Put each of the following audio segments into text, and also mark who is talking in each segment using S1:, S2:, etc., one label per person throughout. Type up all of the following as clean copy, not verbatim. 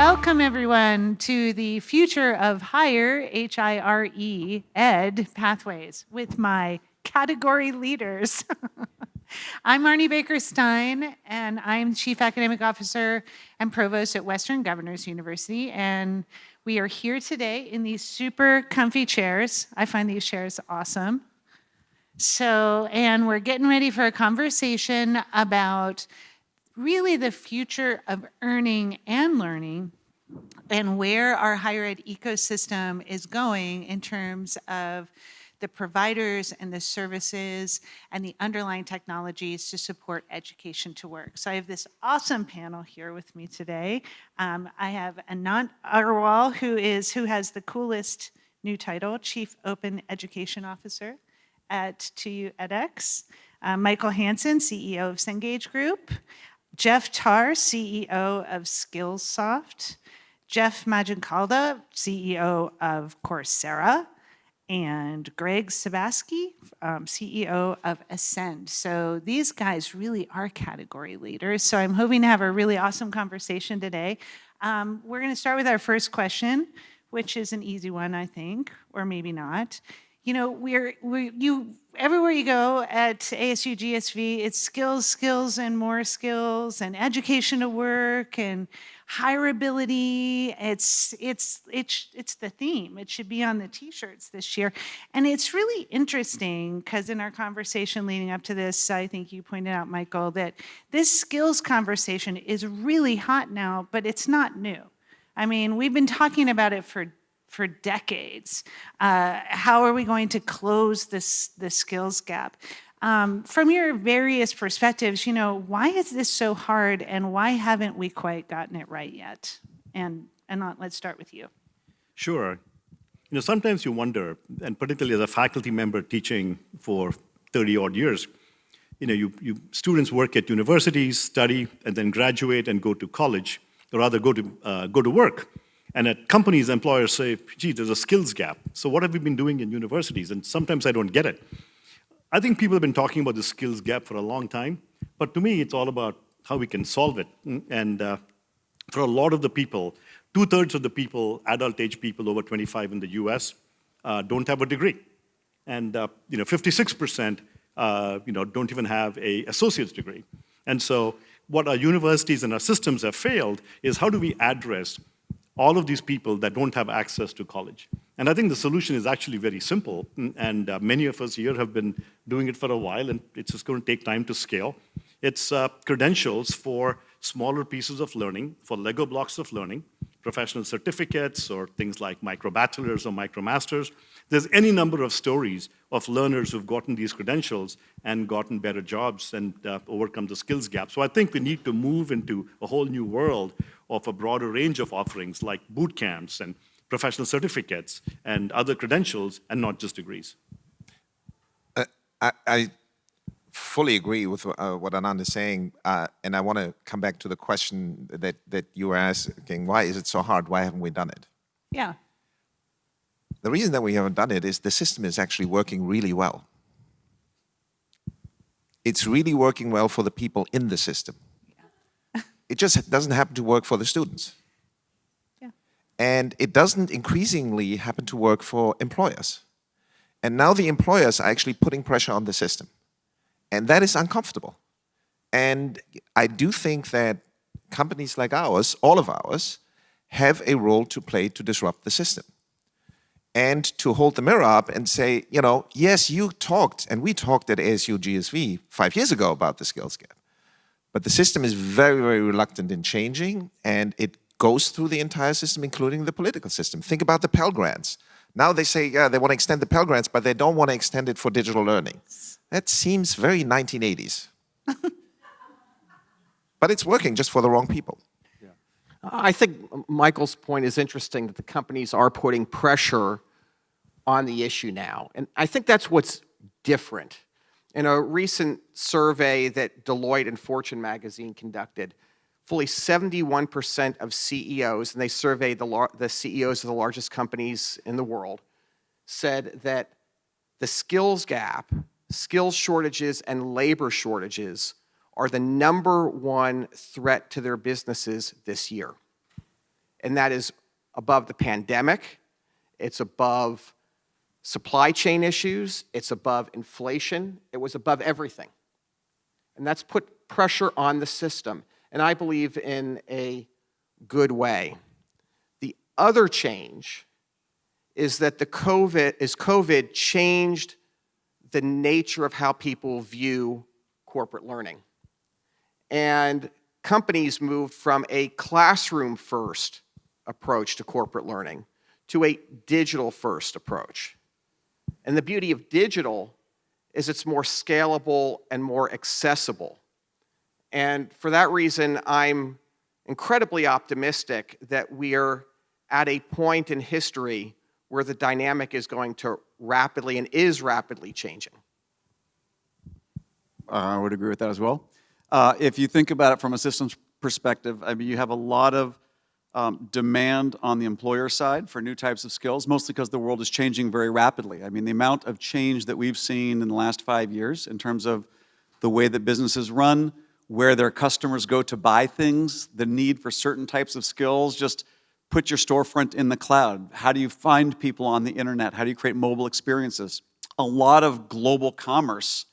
S1: Welcome, everyone, to the future of higher, HireED pathways with my category leaders. I'm Marni Baker-Stein, and I'm Chief Academic Officer and Provost at Western Governors University, and we are here today in these super comfy chairs. I find these chairs awesome. And we're getting ready for a conversation about really the future of earning and learning and where our higher ed ecosystem is going in terms of the providers and the services and the underlying technologies to support education to work. So I have this awesome panel here with me today. I have Anant Agarwal, who has the coolest new title, Chief Open Education Officer at 2U edX. Michael Hansen, CEO of Cengage Group. Jeff Tarr, CEO of Skillsoft. Jeff Maggioncalda, CEO of Coursera. And Greg Sebasky, CEO of Ascend. So these guys really are category leaders. So I'm hoping to have a really awesome conversation today. We're going to start with our first question, which is an easy one, I think, or maybe not. You know, everywhere you go at ASU+GSV, it's skills, skills, and more skills, and education to work, and hireability. It's the theme. It should be on the t-shirts this year. And it's really interesting because in our conversation leading up to this, I think you pointed out, Michael, that this skills conversation is really hot now, but it's not new. I mean, we've been talking about it for decades. How are we going to close this skills gap? From your various perspectives, you know, why is this so hard and why haven't we quite gotten it right yet? And Anant, let's start with you.
S2: Sure. You know, sometimes you wonder, and particularly as a faculty member teaching for 30-odd years, you know, you students work at universities, study, and then graduate and go to college, or rather go to work. And at companies, employers say, gee, there's a skills gap. So what have we been doing in universities? And sometimes I don't get it. I think people have been talking about the skills gap for a long time. But to me, it's all about how we can solve it. And for a lot of the people, 2/3 of the people, adult age people over 25 in the US, don't have a degree. And 56% don't even have an associate's degree. And so what our universities and our systems have failed is how do we address all of these people that don't have access to college. And I think the solution is actually very simple, and many of us here have been doing it for a while, and it's just going to take time to scale. It's credentials for smaller pieces of learning, for Lego blocks of learning, professional certificates, or things like micro-bachelors or micro-masters. There's any number of stories of learners who've gotten these credentials and gotten better jobs and overcome the skills gap. So I think we need to move into a whole new world of a broader range of offerings like boot camps and professional certificates and other credentials and not just degrees.
S3: I fully agree with what Anant is saying, and I want to come back to the question that you were asking, why is it so hard? Why haven't we done it?
S1: Yeah.
S3: The reason that we haven't done it is the system is actually working really well. It's really working well for the people in the system. Yeah. It just doesn't happen to work for the students. Yeah. And it doesn't increasingly happen to work for employers. And now the employers are actually putting pressure on the system. And that is uncomfortable. And I do think that companies like ours, all of ours, have a role to play to disrupt the system. And to hold the mirror up and say, you know, yes, you talked, and we talked at ASU+GSV 5 years ago about the skills gap. But the system is very, very reluctant in changing, and it goes through the entire system, including the political system. Think about the Pell Grants. Now they say, yeah, they want to extend the Pell Grants, but they don't want to extend it for digital learning. That seems very 1980s. But it's working just for the wrong people.
S4: I think Michael's point is interesting, that the companies are putting pressure on the issue now. And I think that's what's different. In a recent survey that Deloitte and Fortune magazine conducted, fully 71% of CEOs, and they surveyed the CEOs of the largest companies in the world, said that the skills gap, skills shortages, and labor shortages are the #1 threat to their businesses this year. And that is above the pandemic, it's above supply chain issues, it's above inflation, it was above everything. And that's put pressure on the system, and I believe in a good way. The other change is that COVID changed the nature of how people view corporate learning. And companies moved from a classroom-first approach to corporate learning to a digital-first approach. And the beauty of digital is it's more scalable and more accessible. And for that reason, I'm incredibly optimistic that we are at a point in history where the dynamic is going to rapidly and is rapidly changing.
S5: I would agree with that as well. If you think about it from a systems perspective, I mean, you have a lot of demand on the employer side for new types of skills, mostly because the world is changing very rapidly. I mean, the amount of change that we've seen in the last 5 years in terms of the way that businesses run, where their customers go to buy things, the need for certain types of skills, just put your storefront in the cloud. How do you find people on the internet? How do you create mobile experiences? A lot of global commerce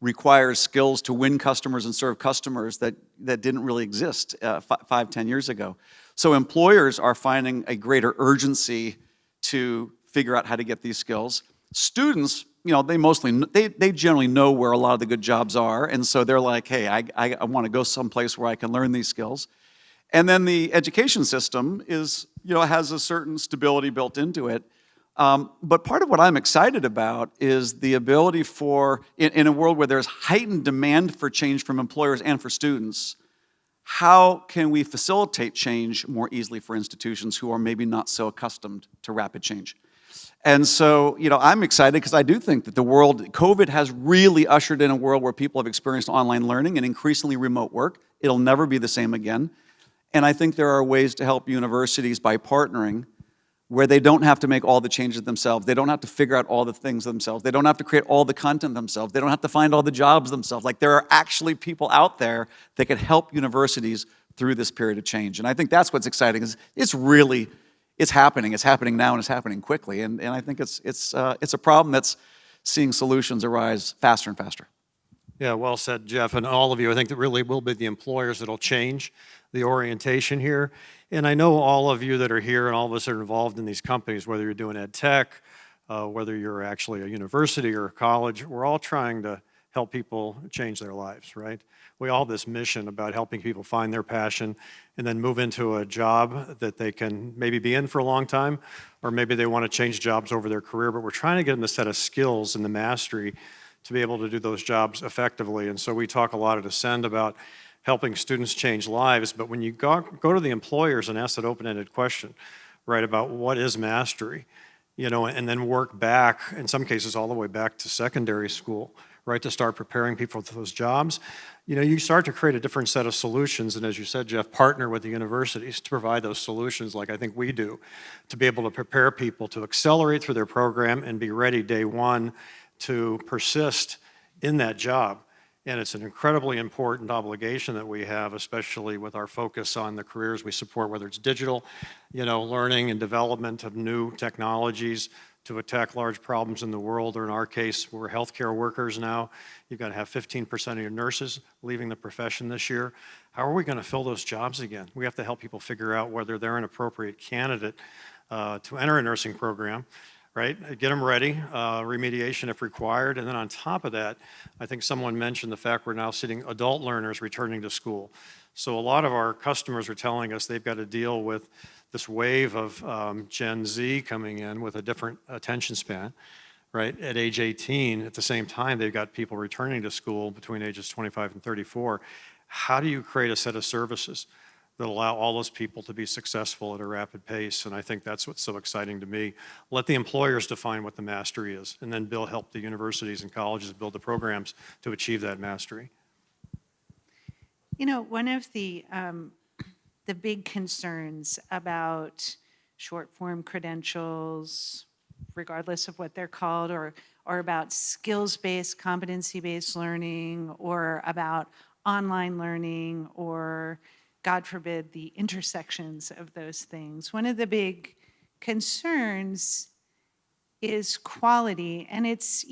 S5: requires skills to win customers and serve customers that didn't really exist 5, 10 years ago. So employers are finding a greater urgency to figure out how to get these skills. Students, you know, they generally know where a lot of the good jobs are, and so they're like, hey, I want to go someplace where I can learn these skills. And then the education system is, you know, has a certain stability built into it. But part of what I'm excited about is the ability for, in a world where there's heightened demand for change from employers and for students, how can we facilitate change more easily for institutions who are maybe not so accustomed to rapid change? And so, you know, I'm excited because I do think that COVID has really ushered in a world where people have experienced online learning and increasingly remote work. It'll never be the same again. And I think there are ways to help universities by partnering where they don't have to make all the changes themselves. They don't have to figure out all the things themselves. They don't have to create all the content themselves. They don't have to find all the jobs themselves. Like, there are actually people out there that can help universities through this period of change. And I think that's what's exciting, is it's happening. It's happening now, and it's happening quickly. And I think it's a problem that's seeing solutions arise faster and faster.
S6: Yeah, well said, Jeff, and all of you. I think that really will be the employers that'll change the orientation here. And I know all of you that are here and all of us that are involved in these companies, whether you're doing ed tech, whether you're actually a university or a college, we're all trying to help people change their lives, right? We all have this mission about helping people find their passion and then move into a job that they can maybe be in for a long time, or maybe they want to change jobs over their career, but we're trying to get them the set of skills and the mastery to be able to do those jobs effectively. And so we talk a lot at Ascend about helping students change lives, but when you go to the employers and ask that open-ended question, right, about what is mastery, you know, and then work back, in some cases all the way back to secondary school, right, to start preparing people for those jobs, you know, you start to create a different set of solutions. And as you said, Jeff, partner with the universities to provide those solutions like I think we do, to be able to prepare people to accelerate through their program and be ready day one to persist in that job. And it's an incredibly important obligation that we have, especially with our focus on the careers we support, whether it's digital, you know, learning and development of new technologies to attack large problems in the world, or in our case, we're healthcare workers now. You've got to have 15% of your nurses leaving the profession this year. How are we going to fill those jobs again? We have to help people figure out whether they're an appropriate candidate to enter a nursing program. Right? Get them ready, remediation if required, and then on top of that, I think someone mentioned the fact we're now seeing adult learners returning to school. So a lot of our customers are telling us they've got to deal with this wave of Gen Z coming in with a different attention span, right? At age 18, at the same time, they've got people returning to school between ages 25 and 34. How do you create a set of services that allow all those people to be successful at a rapid pace? And I think that's what's so exciting to me. Let the employers define what the mastery is, and then help the universities and colleges build the programs to achieve that mastery.
S1: You know, one of the big concerns about short-form credentials, regardless of what they're called, or about skills-based, competency-based learning, or about online learning, or God forbid, the intersections of those things. One of the big concerns is quality, and it's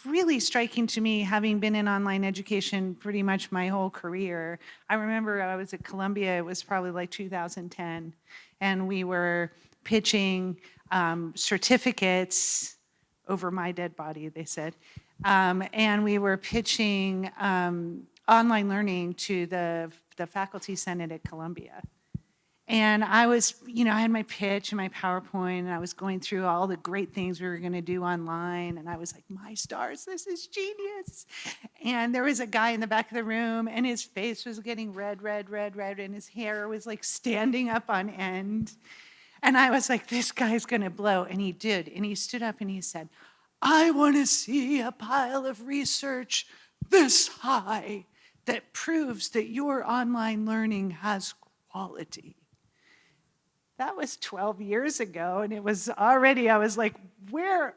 S1: really striking to me, having been in online education pretty much my whole career. I remember I was at Columbia, it was probably like 2010, and we were pitching certificates over my dead body, they said, and we were pitching online learning to the faculty senate at Columbia. And I was, I had my pitch and my PowerPoint, and I was going through all the great things we were going to do online. And I was like, my stars, this is genius. And there was a guy in the back of the room, and his face was getting red, and his hair was like standing up on end. And I was like, this guy's going to blow. And he did. And he stood up and he said, I want to see a pile of research this high that proves that your online learning has quality. That was 12 years ago, and it was already, I was like, what?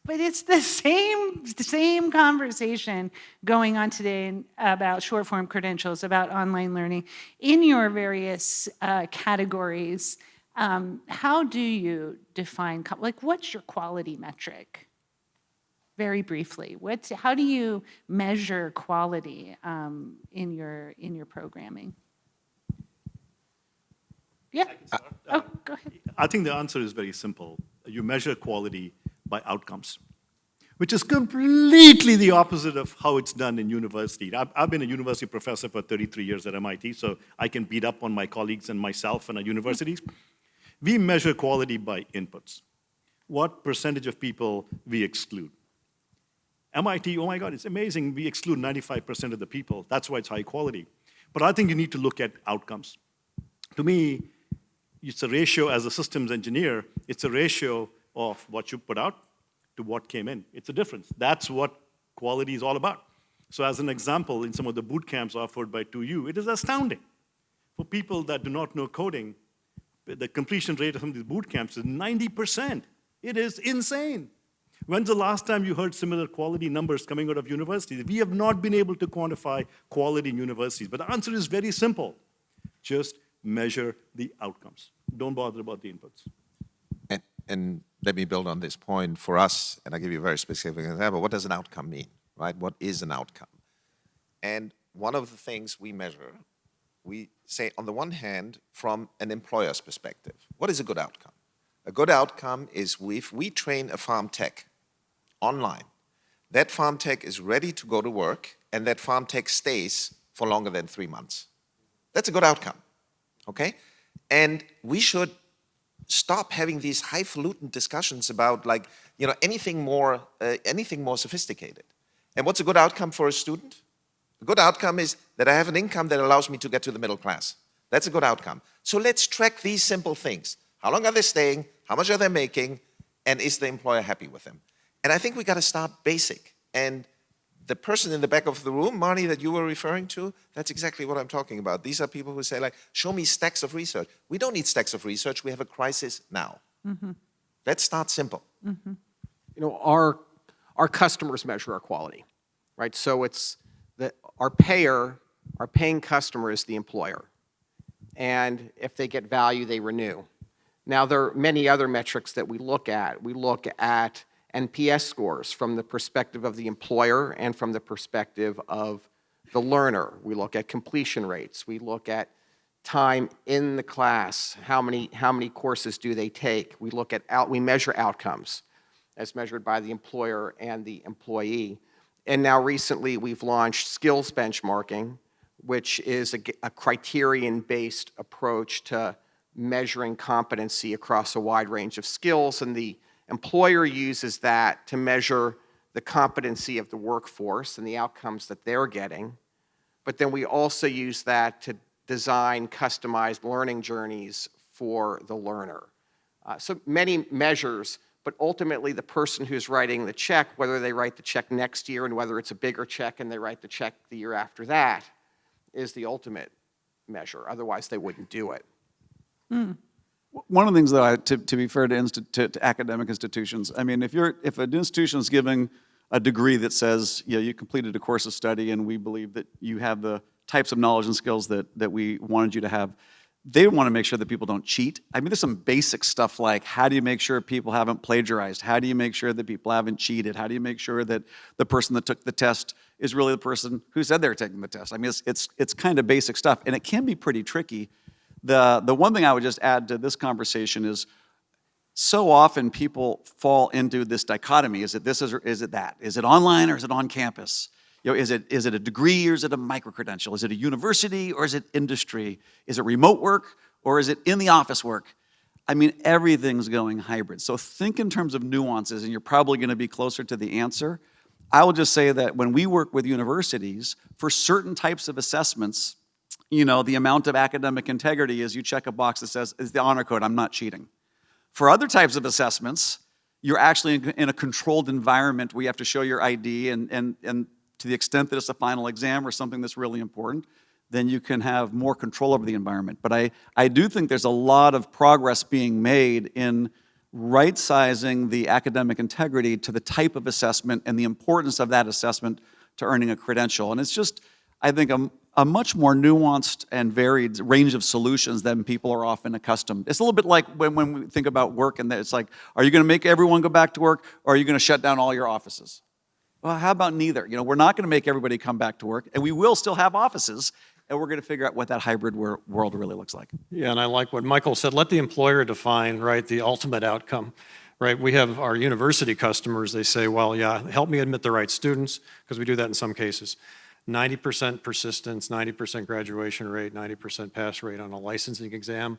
S1: But it's the same conversation going on today about short-form credentials, about online learning. In your various categories, how do you define, what's your quality metric? Very briefly, how do you measure quality in your programming? Yeah. Oh, go ahead.
S2: I think the answer is very simple. You measure quality by outcomes, which is completely the opposite of how it's done in university. I've been a university professor for 33 years at MIT, so I can beat up on my colleagues and myself and our universities. We measure quality by inputs. What percentage of people we exclude? MIT, oh my God, it's amazing. We exclude 95% of the people. That's why it's high quality. But I think you need to look at outcomes. To me, it's a ratio as a systems engineer, it's a ratio of what you put out to what came in. It's a difference. That's what quality is all about. So as an example, in some of the boot camps offered by 2U, it is astounding. For people that do not know coding, the completion rate of some of these boot camps is 90%. It is insane. When's the last time you heard similar quality numbers coming out of universities? We have not been able to quantify quality in universities, but the answer is very simple. Just measure the outcomes. Don't bother about the inputs.
S3: And let me build on this point. For us, and I'll give you a very specific example, what does an outcome mean, right? What is an outcome? And one of the things we measure, we say, on the one hand, from an employer's perspective, what is a good outcome? A good outcome is if we train a farm tech online, that farm tech is ready to go to work, and that farm tech stays for longer than 3 months. That's a good outcome. Okay? And we should stop having these highfalutin discussions about anything more sophisticated. And what's a good outcome for a student? A good outcome is that I have an income that allows me to get to the middle class. That's a good outcome. So let's track these simple things. How long are they staying? How much are they making? And is the employer happy with them? And I think we got to start basic. And the person in the back of the room, Marni, that you were referring to, that's exactly what I'm talking about. These are people who say, show me stacks of research. We don't need stacks of research. We have a crisis now. Mm-hmm. Let's start simple.
S4: Mm-hmm. Our customers measure our quality, right? So it's that our paying customer is the employer. And if they get value, they renew. Now, there are many other metrics that we look at. We look at NPS scores from the perspective of the employer and from the perspective of the learner. We look at completion rates. We look at time in the class. How many courses do they take? We measure outcomes as measured by the employer and the employee. And now recently we've launched skills benchmarking, which is a criterion-based approach to measuring competency across a wide range of skills, and the employer uses that to measure the competency of the workforce and the outcomes that they're getting. But then we also use that to design customized learning journeys for the learner. So many measures, but ultimately the person who's writing the check, whether they write the check next year and whether it's a bigger check and they write the check the year after that, is the ultimate measure. Otherwise, they wouldn't do it.
S1: Mm.
S5: One of the things that to be fair to academic institutions, I mean, if an institution is giving a degree that says, you completed a course of study and we believe that you have the types of knowledge and skills that we wanted you to have. They want to make sure that people don't cheat. I mean, there's some basic stuff like, how do you make sure people haven't plagiarized? How do you make sure that people haven't cheated? How do you make sure that the person that took the test is really the person who said they were taking the test? I mean, it's kind of basic stuff, and it can be pretty tricky. The one thing I would just add to this conversation is, so often people fall into this dichotomy. Is it this or is it that? Is it online or is it on campus? You know, is it a degree or is it a micro-credential? Is it a university or is it industry? Is it remote work or is it in the office work? I mean, everything's going hybrid. So think in terms of nuances, and you're probably going to be closer to the answer. I will just say that when we work with universities, for certain types of assessments, you know, the amount of academic integrity is you check a box that says, is the honor code, I'm not cheating. For other types of assessments, you're actually in a controlled environment where you have to show your ID, and to the extent that it's a final exam or something that's really important, then you can have more control over the environment. But I do think there's a lot of progress being made in right-sizing the academic integrity to the type of assessment and the importance of that assessment to earning a credential. And it's just, I think, a much more nuanced and varied range of solutions than people are often accustomed. It's a little bit like when we think about work, and it's like, are you going to make everyone go back to work, or are you going to shut down all your offices? Well, how about neither? You know, we're not going to make everybody come back to work, and we will still have offices, and we're going to figure out what that hybrid world really looks like.
S6: Yeah, and I like what Michael said. Let the employer define, right, the ultimate outcome, right? We have our university customers, they say, well, yeah, help me admit the right students, because we do that in some cases. 90% persistence, 90% graduation rate, 90% pass rate on a licensing exam.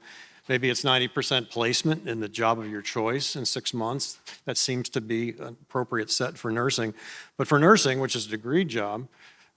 S6: Maybe it's 90% placement in the job of your choice in 6 months. That seems to be an appropriate set for nursing. But for nursing, which is a degree job,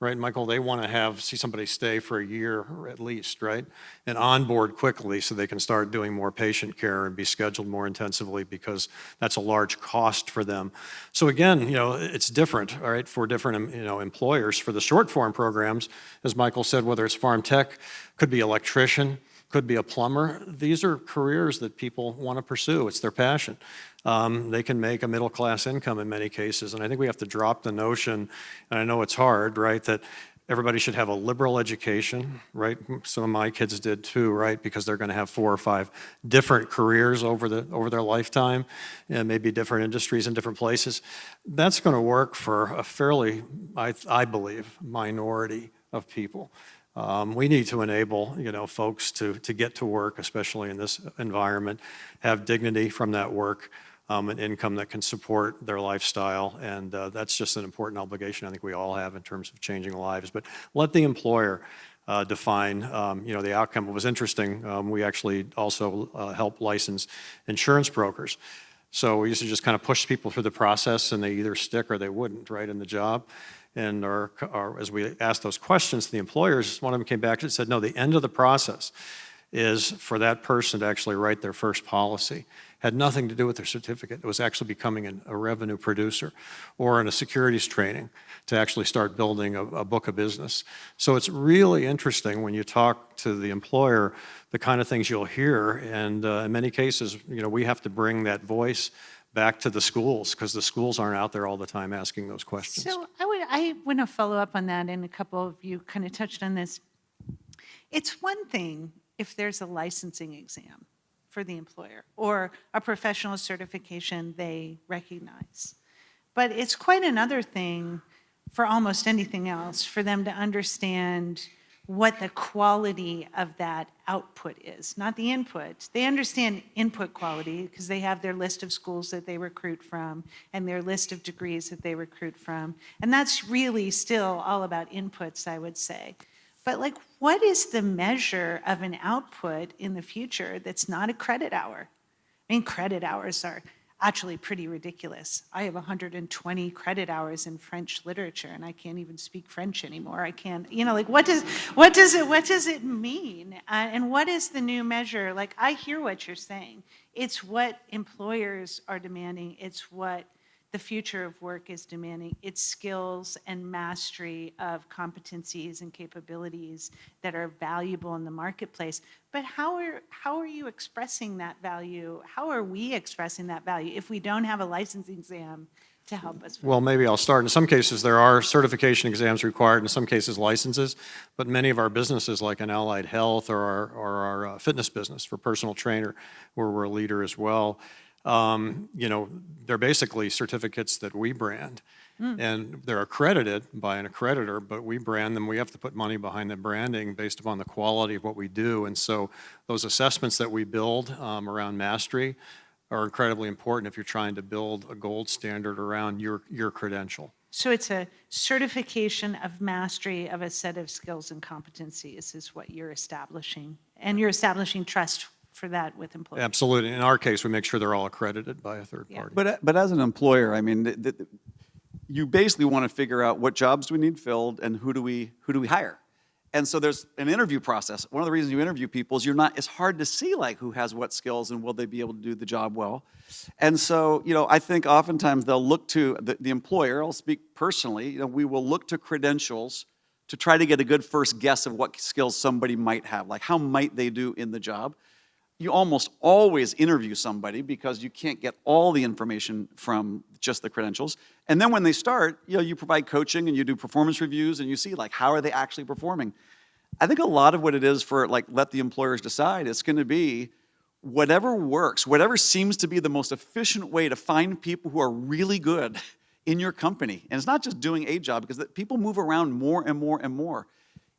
S6: right, Michael, they want to see somebody stay for a year at least, right? And onboard quickly so they can start doing more patient care and be scheduled more intensively, because that's a large cost for them. So again, you know, it's different, all right, for different, you know, employers. For the short form programs, as Michael said, whether it's farm tech, could be electrician, could be a plumber. These are careers that people want to pursue. It's their passion. They can make a middle-class income in many cases, and I think we have to drop the notion, and I know it's hard, right, that everybody should have a liberal education, right? Some of my kids did too, right, because they're going to have 4 or 5 different careers over their lifetime, and maybe different industries in different places. That's going to work for a fairly, I believe, minority of people. We need to enable, you know, folks to get to work, especially in this environment, have dignity from that work, an income that can support their lifestyle, and that's just an important obligation I think we all have in terms of changing lives. But let the employer define, you know, the outcome. It was interesting. We actually also help license insurance brokers. So we used to just kind of push people through the process, and they either stick or they wouldn't, right, in the job. And as we asked those questions to the employers, one of them came back and said, no, the end of the process is for that person to actually write their first policy. Had nothing to do with their certificate. It was actually becoming a revenue producer, or in a securities training to actually start building a book of business. So it's really interesting when you talk to the employer, the kind of things you'll hear. And in many cases, you know, we have to bring that voice back to the schools, because the schools aren't out there all the time asking those questions.
S1: So I want to follow up on that, and a couple of you kind of touched on this. It's one thing if there's a licensing exam for the employer or a professional certification they recognize. But it's quite another thing for almost anything else for them to understand what the quality of that output is, not the input. They understand input quality because they have their list of schools that they recruit from and their list of degrees that they recruit from. And that's really still all about inputs, I would say. But like, what is the measure of an output in the future that's not a credit hour? I mean, credit hours are actually pretty ridiculous. I have 120 credit hours in French literature, and I can't even speak French anymore. I can't, you know, like, what does it mean? And what is the new measure? Like, I hear what you're saying. It's what employers are demanding. It's what the future of work is demanding. It's skills and mastery of competencies and capabilities that are valuable in the marketplace. But how are you expressing that value? How are we expressing that value if we don't have a licensing exam to help us?
S6: Well, maybe I'll start. In some cases, there are certification exams required, in some cases licenses, but many of our businesses, like an Allied Health or our fitness business for personal trainer, where we're a leader as well, they're basically certificates that we brand. And they're accredited by an accreditor, but we brand them. We have to put money behind the branding based upon the quality of what we do. And so those assessments that we build around mastery are incredibly important if you're trying to build a gold standard around your credential.
S1: So it's a certification of mastery of a set of skills and competencies is what you're establishing. And you're establishing trust for that with employees.
S6: Absolutely. In our case, we make sure they're all accredited by a third party.
S5: But as an employer, I mean, you basically want to figure out what jobs do we need filled and who do we hire. And so there's an interview process. One of the reasons you interview people is it's hard to see like who has what skills and will they be able to do the job well. And so, I think oftentimes they'll look to the employer, I'll speak personally, we will look to credentials to try to get a good first guess of what skills somebody might have, like how might they do in the job. You almost always interview somebody because you can't get all the information from just the credentials. And then when they start, you provide coaching and you do performance reviews and you see like how are they actually performing. I think a lot of what it is for like let the employers decide, it's going to be whatever works, whatever seems to be the most efficient way to find people who are really good in your company. And it's not just doing a job because people move around more and more and more.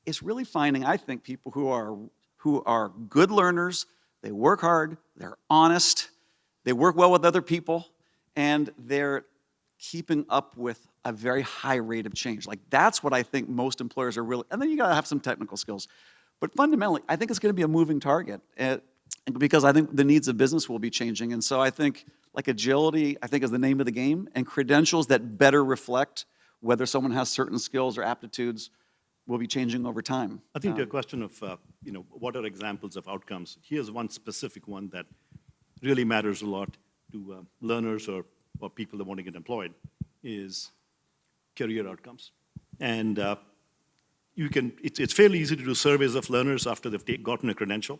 S5: It's really finding, I think, people who are good learners. They work hard, they're honest, they work well with other people, and they're keeping up with a very high rate of change. Like that's what I think most employers are really, and then you gotta have some technical skills. But fundamentally, I think it's gonna be a moving target because I think the needs of business will be changing. And so I think like agility, I think is the name of the game, and credentials that better reflect whether someone has certain skills or aptitudes will be changing over time.
S2: I think the question of, what are examples of outcomes? Here's one specific one that really matters a lot to learners or people that want to get employed is career outcomes. And it's fairly easy to do surveys of learners after they've gotten a credential,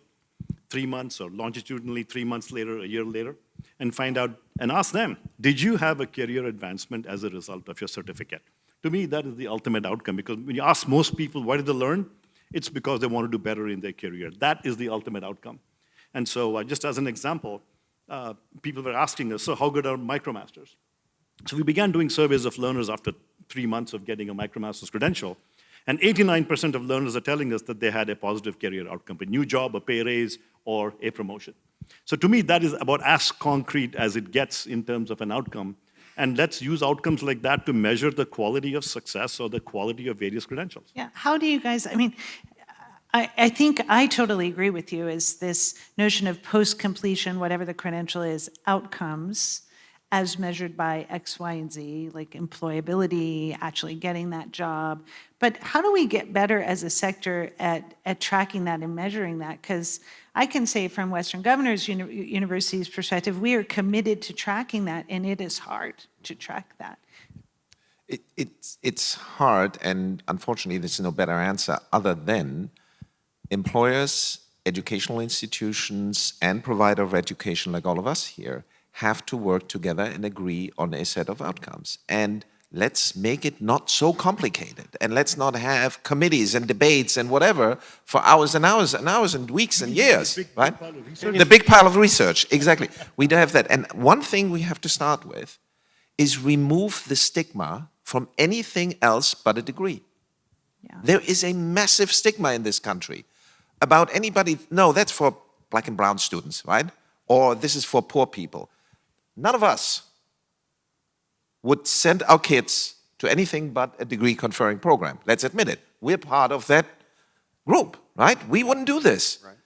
S2: 3 months or longitudinally 3 months later, a year later, and find out and ask them, did you have a career advancement as a result of your certificate? To me, that is the ultimate outcome because when you ask most people, why did they learn? It's because they want to do better in their career. That is the ultimate outcome. And so just as an example, people were asking us, so how good are MicroMasters? So we began doing surveys of learners after 3 months of getting a MicroMasters credential. And 89% of learners are telling us that they had a positive career outcome, a new job, a pay raise, or a promotion. So to me, that is about as concrete as it gets in terms of an outcome. And let's use outcomes like that to measure the quality of success or the quality of various credentials.
S1: Yeah, how do you guys, I think I totally agree with you is this notion of post-completion, whatever the credential is, outcomes as measured by X, Y, and Z, like employability, actually getting that job. But how do we get better as a sector at tracking that and measuring that? Because I can say from Western Governors University's perspective, we are committed to tracking that, and it is hard to track that.
S3: It's hard, and unfortunately, there's no better answer other than employers, educational institutions, and provider of education like all of us here have to work together and agree on a set of outcomes. And let's make it not so complicated. And let's not have committees and debates and whatever for hours and hours and hours and weeks and years, right? The big pile of research, exactly. We don't have that. And one thing we have to start with is remove the stigma from anything else but a degree.
S1: Yeah.
S3: There is a massive stigma in this country about anybody, no, that's for black and brown students, right? Or this is for poor people. None of us would send our kids to anything but a degree conferring program. Let's admit it. We're part of that group, right? We wouldn't do this. Right.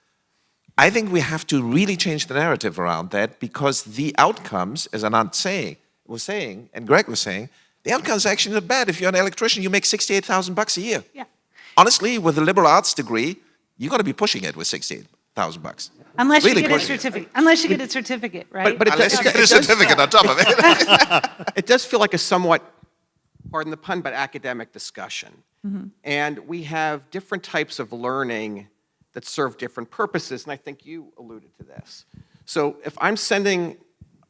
S3: I think we have to really change the narrative around that because the outcomes, as Anant was saying, and Greg was saying, the outcomes are actually not bad. If you're an electrician, you make $68,000 a year.
S1: Yeah.
S3: Honestly, with a liberal arts degree, you're going to be pushing it with $68,000.
S1: Unless
S3: Really
S1: you get a
S3: pushing it.
S1: certificate. Unless you get a certificate, right?
S4: But
S3: Unless you get a certificate on top of it.
S4: It does feel like a somewhat, pardon the pun, but academic discussion. And we have different types of learning that serve different purposes, and I think you alluded to this. So if I'm sending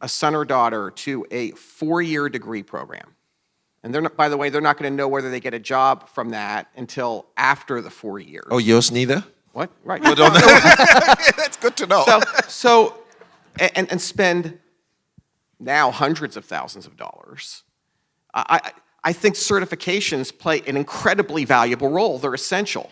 S4: a son or daughter to a 4-year degree program, and they're not, by the way, they're not going to know whether they get a job from that until after the 4 years.
S3: Oh, yours neither?
S4: What? Right.
S3: That's good to know.
S4: And spend now hundreds of thousands of dollars. I think certifications play an incredibly valuable role. They're essential.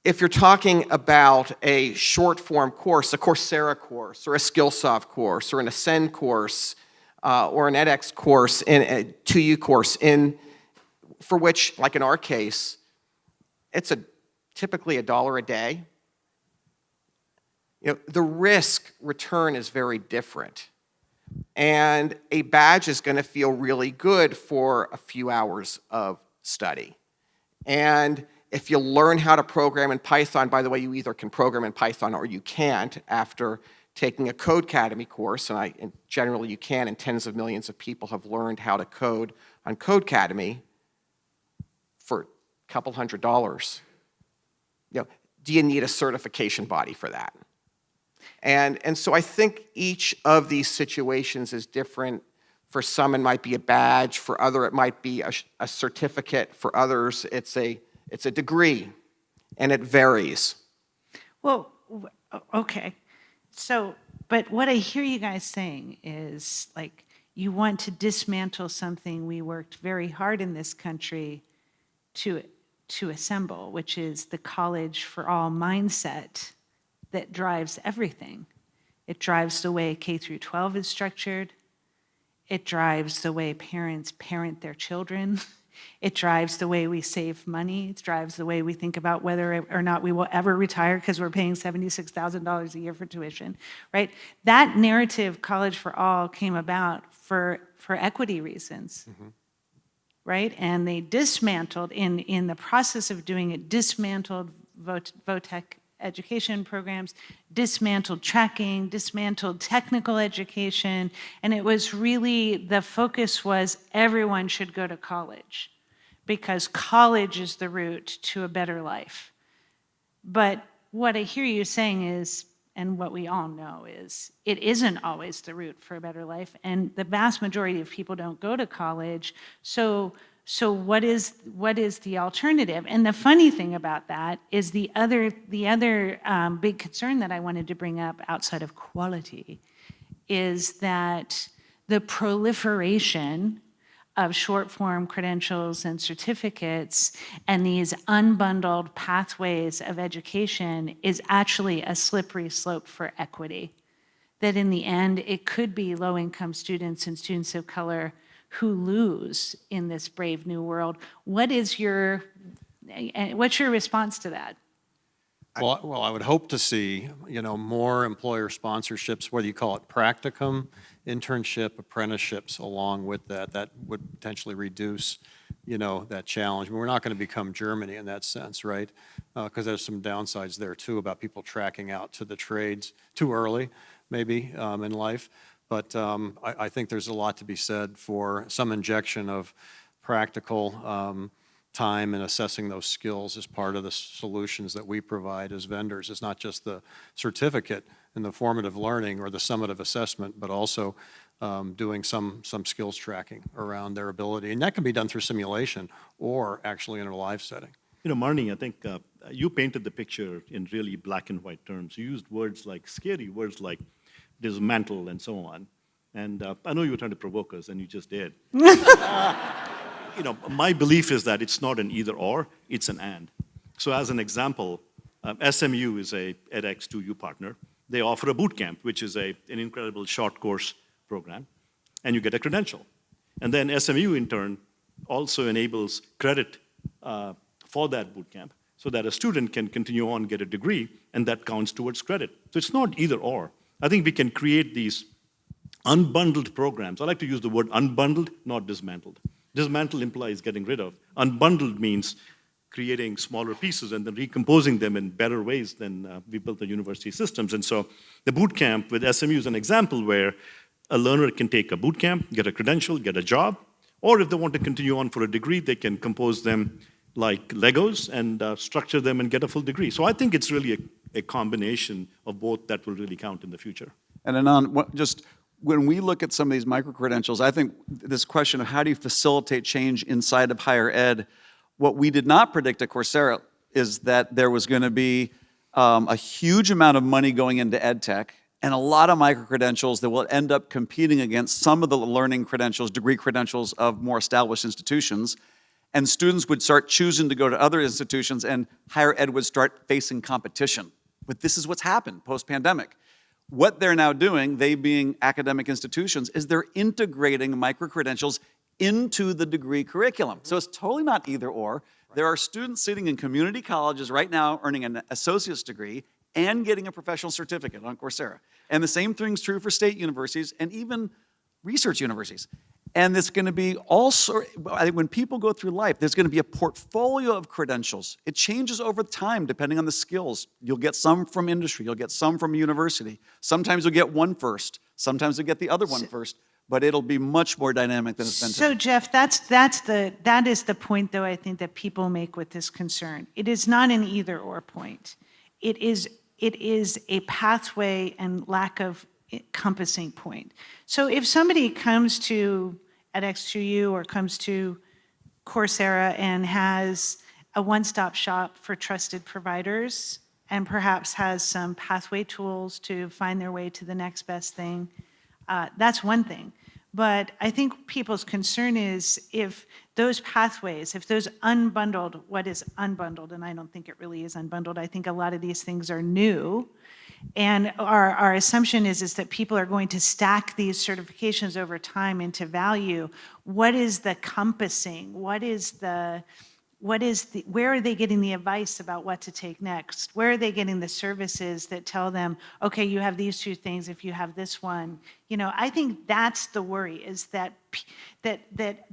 S4: If you're talking about a short-form course, a Coursera course, or a Skillsoft course, or an Ascend course, or an edX course, a 2U course, for which, like in our case, it's typically $1 a day. The risk return is very different. And a badge is going to feel really good for a few hours of study. And if you learn how to program in Python, by the way, you either can program in Python or you can't after taking a Codecademy course, and generally you can, and tens of millions of people have learned how to code on Codecademy for a couple $100. Do you need a certification body for that? And so I think each of these situations is different. For some, it might be a badge. For other, it might be a certificate. For others, it's a degree, and it varies.
S1: Well, okay. So, but what I hear you guys saying is, like, you want to dismantle something we worked very hard in this country to assemble, which is the college for all mindset that drives everything. It drives the way K through 12 is structured. It drives the way parents parent their children. It drives the way we save money. It drives the way we think about whether or not we will ever retire because we're paying $76,000 a year for tuition, right? That narrative, College for All, came about for equity reasons, right? And they dismantled, in the process of doing it, dismantled VOTEC education programs, dismantled tracking, dismantled technical education, and it was really, the focus was everyone should go to college because college is the route to a better life. But what I hear you saying is, and what we all know is, it isn't always the route for a better life, and the vast majority of people don't go to college, so what is the alternative? And the funny thing about that is the other big concern that I wanted to bring up outside of quality is that the proliferation of short-form credentials and certificates and these unbundled pathways of education is actually a slippery slope for equity. That in the end, it could be low-income students and students of color who lose in this brave new world. What's your response to that?
S6: Well, I would hope to see, more employer sponsorships, whether you call it practicum, internship, apprenticeships along with that. That would potentially reduce, that challenge. We're not going to become Germany in that sense, right? Because there's some downsides there too about people tracking out to the trades too early, maybe, in life. But I think there's a lot to be said for some injection of practical time and assessing those skills as part of the solutions that we provide as vendors. It's not just the certificate and the formative learning or the summative assessment, but also doing some skills tracking around their ability. And that can be done through simulation or actually in a live setting.
S2: Marni, I think you painted the picture in really black and white terms. You used words like scary, words like dismantle and so on. And I know you were trying to provoke us, and you just did. My belief is that it's not an either or, it's an and. So as an example, SMU is a edX 2U partner. They offer a boot camp, which is an incredible short course program, and you get a credential. And then SMU, in turn, also enables credit for that boot camp so that a student can continue on, get a degree, and that counts towards credit. So it's not either or. I think we can create these unbundled programs. I like to use the word unbundled, not dismantled. Dismantle implies getting rid of. Unbundled means creating smaller pieces and then recomposing them in better ways than we built the university systems. And so the boot camp with SMU is an example where a learner can take a boot camp, get a credential, get a job, or if they want to continue on for a degree, they can compose them like Legos and structure them and get a full degree. So I think it's really a combination of both that will really count in the future.
S5: And Anant, just when we look at some of these micro-credentials, I think this question of how do you facilitate change inside of higher ed, what we did not predict at Coursera is that there was going to be a huge amount of money going into ed tech and a lot of micro-credentials that will end up competing against some of the learning credentials, degree credentials of more established institutions. And students would start choosing to go to other institutions and higher ed would start facing competition. But this is what's happened post-pandemic. What they're now doing, they being academic institutions, is they're integrating micro-credentials into the degree curriculum. So it's totally not either or. There are students sitting in community colleges right now earning an associate's degree and getting a professional certificate on Coursera. And the same thing's true for state universities and even research universities. And it's going to be also, when people go through life, there's going to be a portfolio of credentials. It changes over time depending on the skills. You'll get some from industry, you'll get some from university. Sometimes you'll get one first, sometimes you'll get the other one first, but it'll be much more dynamic than it's been today.
S1: So Jeff, that is the point, though, I think that people make with this concern. It is not an either or point. It is a pathway and lack of encompassing point. So if somebody comes to edX2U or comes to Coursera and has a one-stop shop for trusted providers and perhaps has some pathway tools to find their way to the next best thing, that's one thing. But I think people's concern is if those pathways, if those unbundled, what is unbundled, and I don't think it really is unbundled, I think a lot of these things are new. And our assumption is that people are going to stack these certifications over time into value. What is the compassing? Where are they getting the advice about what to take next? Where are they getting the services that tell them, okay, you have these two things if you have this one? You know, I think that's the worry, is that the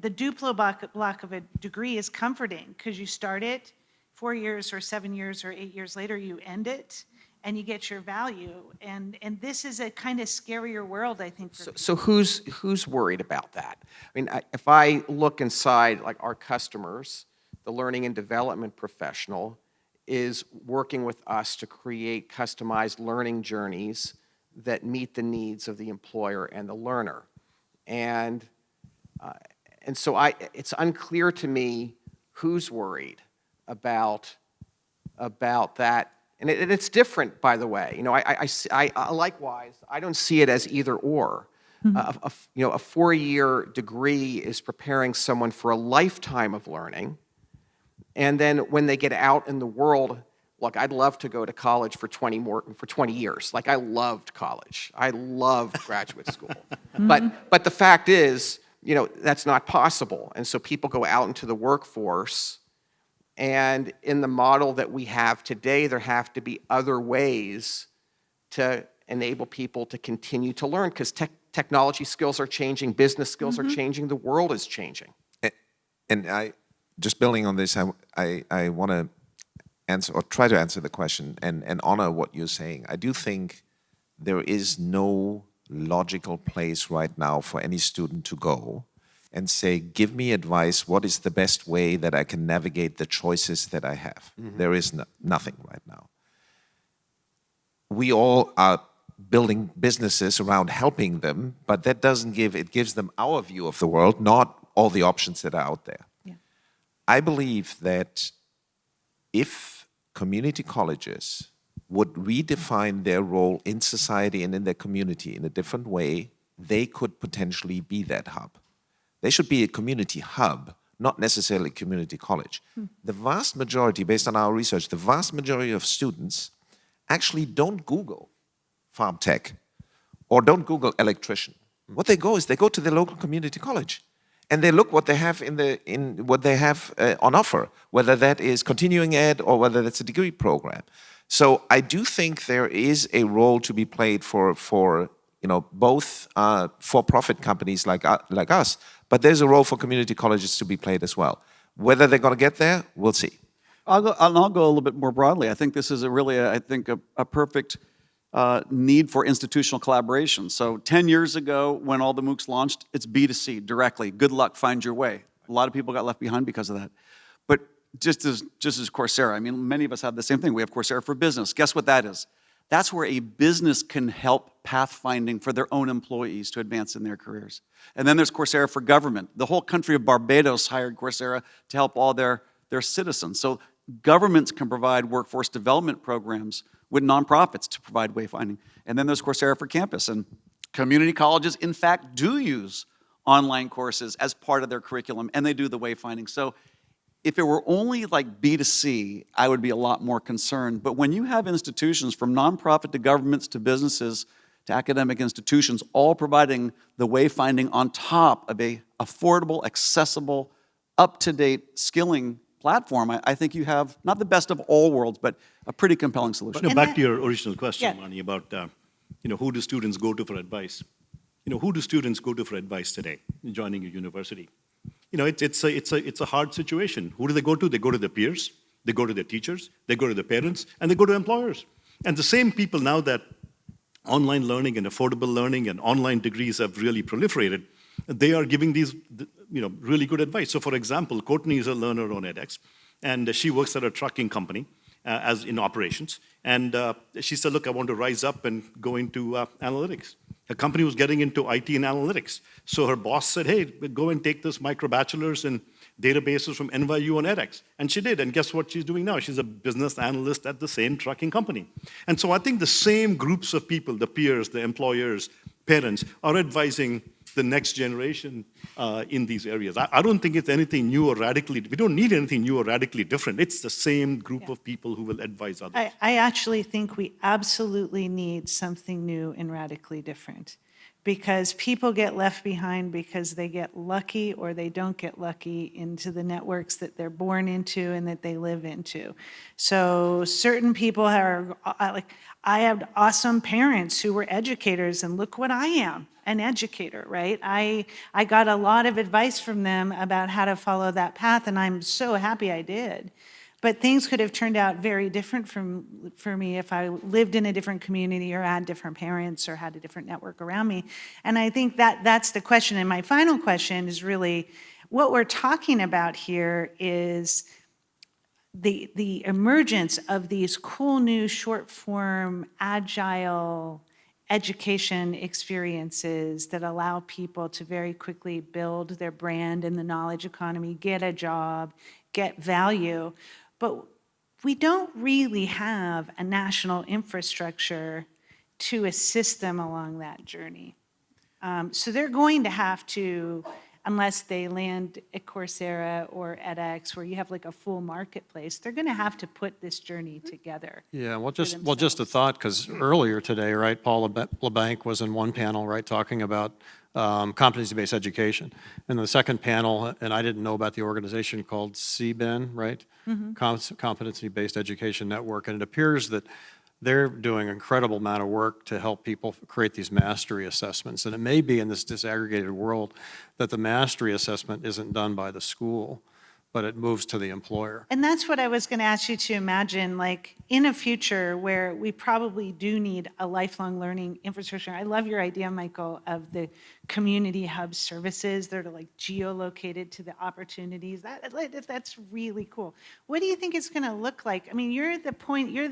S1: Duplo block of a degree is comforting because you start it 4 years or 7 years or 8 years later, you end it and you get your value. And this is a kind of scarier world, I think.
S4: So who's worried about that? I mean, if I look inside like our customers, the learning and development professional is working with us to create customized learning journeys that meet the needs of the employer and the learner. And so it's unclear to me who's worried about that. And it's different, by the way. You know, I likewise, I don't see it as either or. Mm-hmm. A 4-year degree is preparing someone for a lifetime of learning. And then when they get out in the world, look, I'd love to go to college for 20 years. Like, I loved college. I loved graduate school. But the fact is, you know, that's not possible. And so people go out into the workforce, and in the model that we have today, there have to be other ways to enable people to continue to learn, because technology skills are changing, business skills are changing, the world is changing.
S3: And just building on this, I want to answer, or try to answer the question and honor what you're saying. I do think there is no logical place right now for any student to go and say, give me advice, what is the best way that I can navigate the choices that I have? Mm-hmm. There is nothing right now. We all are building businesses around helping them, but that doesn't it gives them our view of the world, not all the options that are out there. Yeah. I believe that if community colleges would redefine their role in society and in their community in a different way, they could potentially be that hub. They should be a community hub, not necessarily a community college. The vast majority, based on our research, the vast majority of students actually don't Google farm tech or don't Google electrician. What they go is they go to the local community college and they look what they have on offer, whether that is continuing ed or whether that's a degree program. So I do think there is a role to be played for both for-profit companies like us, but there's a role for community colleges to be played as well. Whether they're going to get there, we'll see.
S5: I'll go a little bit more broadly. I think this is a perfect need for institutional collaboration. So 10 years ago, when all the MOOCs launched, it's B2C directly. Good luck, find your way. A lot of people got left behind because of that. But just as Coursera, I mean, many of us have the same thing. We have Coursera for Business. Guess what that is? That's where a business can help pathfinding for their own employees to advance in their careers. And then there's Coursera for government. The whole country of Barbados hired Coursera to help all their citizens. So governments can provide workforce development programs with nonprofits to provide wayfinding. And then there's Coursera for campus. And community colleges, in fact, do use online courses as part of their curriculum, and they do the wayfinding. So if it were only like B2C, I would be a lot more concerned. But when you have institutions from nonprofit to governments to businesses to academic institutions all providing the wayfinding on top of a affordable, accessible, up-to-date skilling platform, I think you have not the best of all worlds, but a pretty compelling solution.
S2: But back to your original question,
S1: Yeah.
S2: Marni, about who do students go to for advice? Who do students go to for advice today, joining a university? It's a hard situation. Who do they go to? They go to their peers, they go to their teachers, they go to their parents, and they go to employers. And the same people, now that online learning and affordable learning and online degrees have really proliferated, they are giving these really good advice. So for example, Courtney is a learner on edX, and she works at a trucking company as in operations. And she said, look, I want to rise up and go into analytics. Her company was getting into IT and analytics. So her boss said, hey, go and take this micro bachelor's in databases from NYU on edX. And she did, and guess what she's doing now? She's a business analyst at the same trucking company. And so I think the same groups of people, the peers, the employers, parents, are advising the next generation in these areas. I don't think it's anything new or radically, we don't need anything new or radically different. It's the same group of people who will advise others.
S1: I actually think we absolutely need something new and radically different, because people get left behind because they get lucky or they don't get lucky into the networks that they're born into and that they live into. So certain people are, like, I have awesome parents who were educators, and look what I am, an educator, right? I got a lot of advice from them about how to follow that path, and I'm so happy I did. But things could have turned out very different for me if I lived in a different community or had different parents or had a different network around me. And I think that's the question. And my final question is really, what we're talking about here is the emergence of these cool new short form, agile education experiences that allow people to very quickly build their brand in the knowledge economy, get a job, get value. But we don't really have a national infrastructure to assist them along that journey. So they're going to have to, unless they land at Coursera or edX, where you have like a full marketplace, they're going to have to put this journey together.
S6: Yeah, just a thought, because earlier today, right, Paul LeBanc was in one panel, right, talking about competency-based education. And the second panel, and I didn't know about the organization called CBEN, right? Competency-Based Education Network. And it appears that they're doing an incredible amount of work to help people create these mastery assessments. And it may be in this disaggregated world that the mastery assessment isn't done by the school, but it moves to the employer.
S1: And that's what I was going to ask you to imagine, like in a future where we probably do need a lifelong learning infrastructure. I love your idea, Michael, of the community hub services that are like geolocated to the opportunities. That's really cool. What do you think it's going to look like? I mean, you're the point of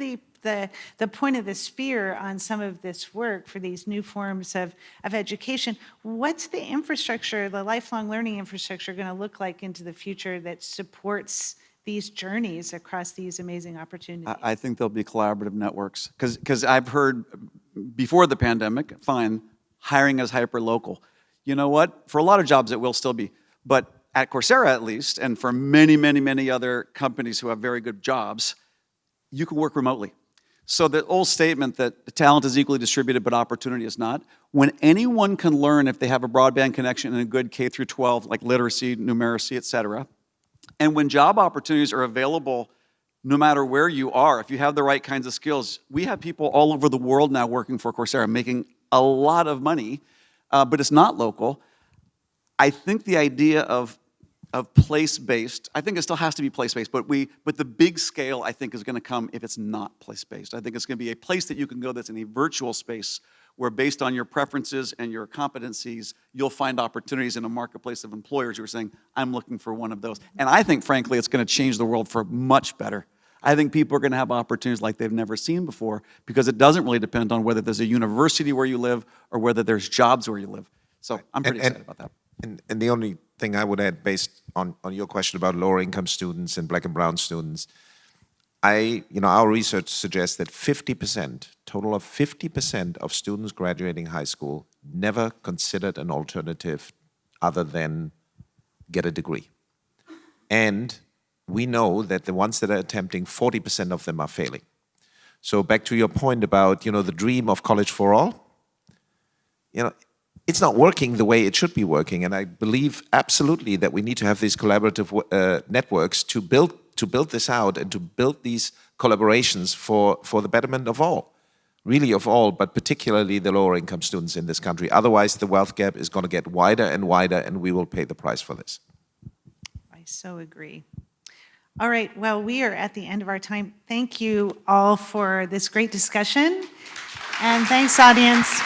S1: the spear on some of this work for these new forms of education. What's the infrastructure, the lifelong learning infrastructure, going to look like into the future that supports these journeys across these amazing opportunities?
S5: I think there'll be collaborative networks, because I've heard before the pandemic, fine, hiring is hyper-local. You know what? For a lot of jobs, it will still be. But at Coursera, at least, and for many, many, many other companies who have very good jobs, you can work remotely. So the old statement that talent is equally distributed but opportunity is not, when anyone can learn if they have a broadband connection and a good K through 12, like literacy, numeracy, et cetera, and when job opportunities are available no matter where you are, if you have the right kinds of skills, we have people all over the world now working for Coursera, making a lot of money, but it's not local. I think the idea of place-based, I think it still has to be place-based, but the big scale, I think, is going to come if it's not place-based. I think it's going to be a place that you can go that's in a virtual space where, based on your preferences and your competencies, you'll find opportunities in a marketplace of employers who are saying, I'm looking for one of those. And I think, frankly, it's going to change the world for much better. I think people are going to have opportunities like they've never seen before because it doesn't really depend on whether there's a university where you live or whether there's jobs where you live. So I'm pretty excited about that.
S3: And the only thing I would add based on your question about lower income students and black and brown students, our research suggests that 50%, total of 50% of students graduating high school never considered an alternative other than get a degree. And we know that the ones that are attempting, 40% of them are failing. So back to your point about, the dream of college for all, it's not working the way it should be working. And I believe absolutely that we need to have these collaborative networks to build this out and to build these collaborations for the betterment of all. Really of all, but particularly the lower income students in this country. Otherwise, the wealth gap is going to get wider and wider, and we will pay the price for this.
S1: I so agree. All right, well, we are at the end of our time. Thank you all for this great discussion, and thanks, audience.